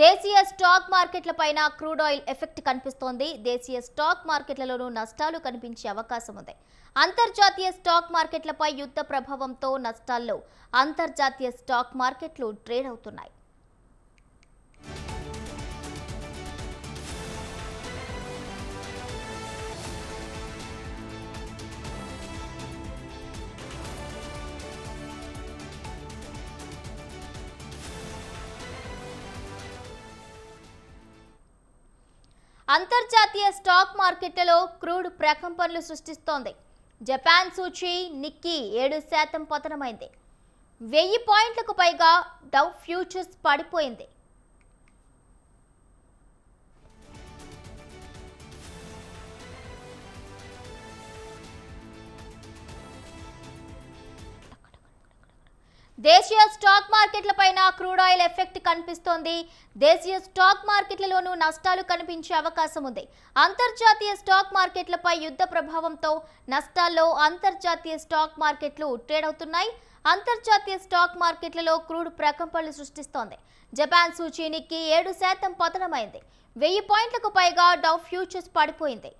దేశీయ స్టాక్ మార్కెట్లపైన crude oil effect కనిపిస్తోంది. దేశీయ స్టాక్ మార్కెట్లలోనూ నష్టాలు కనిపించే అవకాశం ఉంది. అంతర్జాతీయ స్టాక్ మార్కెట్లపై యుద్ధ ప్రభావంతో నష్టాల్లో అంతర్జాతీయ స్టాక్ మార్కెట్లు ట్రేడ్ అవుతున్నాయి. అంతర్జాతీయ స్టాక్ మార్కెట్లలో క్రూడ్ ప్రకంపనలు సృష్టిస్తోంది. జపాన్ సూచీ నిక్కీ 7% పతనమైంది. 1000 పాయింట్లకు పైగా డౌ ఫ్యూచర్స్ పడిపోయింది. దేశీయ స్టాక్ మార్కెట్లపైన క్రూడ్ ఆయిల్ ఎఫెక్ట్ కనిపిస్తోంది. దేశీయ స్టాక్ మార్కెట్లలోనూ నష్టాలు కనిపించే అవకాశం ఉంది. అంతర్జాతీయ స్టాక్ మార్కెట్లపై యుద్ధ ప్రభావంతో నష్టాల్లో అంతర్జాతీయ స్టాక్ మార్కెట్లు ట్రేడ్ అవుతున్నాయి. అంతర్జాతీయ స్టాక్ మార్కెట్లలో క్రూడ్ ప్రకంపనలు సృష్టిస్తోంది. జపాన్ సూచీ నిక్కీ 7% పతనమైంది. 1000 పాయింట్లకు పైగా డౌ ఫ్యూచర్స్ పడిపోయింది.